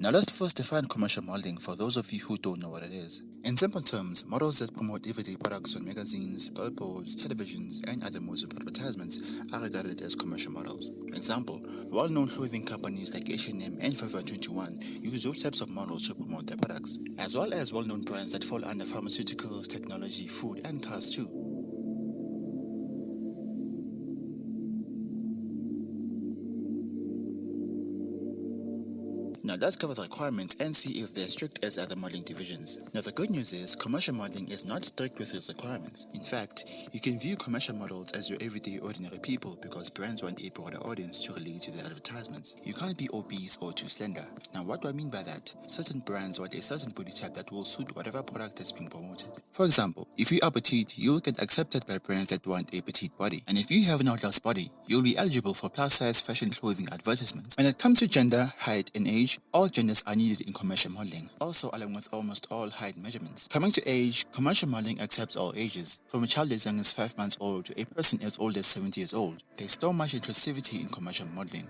Now let's first define commercial modeling for those of you who don't know what it is. In simple terms, models that promote everyday products on magazines, billboards, televisions, and other modes of advertisements are regarded as commercial models. Example, well-known clothing companies like H&M and Forever 21 use those types of models to promote their products, as well as well-known brands that fall under pharmaceuticals, technology, food, and cars too. Now let's cover the requirements and see if they're strict as other modeling divisions. Now the good news is commercial modeling is not strict with its requirements. In fact, you can view commercial models as your everyday ordinary people because brands want a broader audience to relate to their advertisements. You can't be obese or too slender. Now what do I mean by that? Certain brands want a certain body type that will suit whatever product that's being promoted. For example, if you are petite, you'll get accepted by brands that want a petite body. And if you have an hourglass body, you'll be eligible for plus-size fashion clothing advertisements. When it comes to gender, height, and age, all genders are needed in commercial modeling, also along with almost all height measurements. Coming to age, commercial modeling accepts all ages, from a child as young as 5 months old to a person as old as 70 years old. There's so much inclusivity in commercial modeling.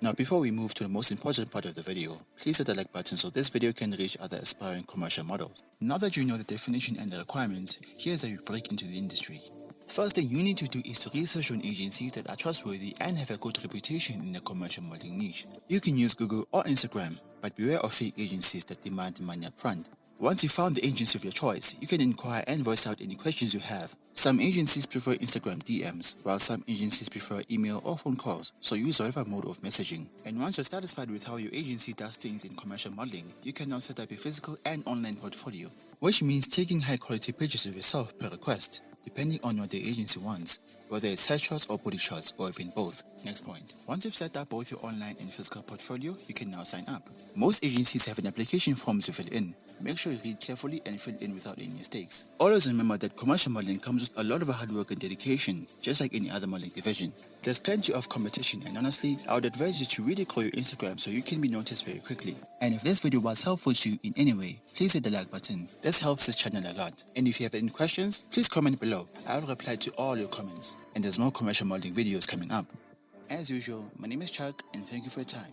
Now before we move to the most important part of the video, please hit the like button so this video can reach other aspiring commercial models. Now that you know the definition and the requirements, here's how you break into the industry. First thing you need to do is to research on agencies that are trustworthy and have a good reputation in the commercial modeling niche. You can use Google or Instagram, but beware of fake agencies that demand money up front. Once you found the agency of your choice, you can inquire and voice out any questions you have. Some agencies prefer Instagram DMs, while some agencies prefer email or phone calls, so use whatever mode of messaging. And once you're satisfied with how your agency does things in commercial modeling, you can now set up a physical and online portfolio, which means taking high quality pictures of yourself per request, depending on what the agency wants, whether it's headshots or body shots or even both. Next point. Once you've set up both your online and physical portfolio, you can now sign up. Most agencies have an application form to fill in. Make sure you read carefully and fill in without any mistakes. Always remember that commercial modeling comes with a lot of hard work and dedication, just like any other modeling division. There's plenty of competition, and honestly, I would advise you to really grow your Instagram so you can be noticed very quickly. And if this video was helpful to you in any way, please hit the like button. This helps this channel a lot. And if you have any questions, please comment below. I will reply to all your comments. And there's more commercial modeling videos coming up. As usual, my name is Chuck, and thank you for your time.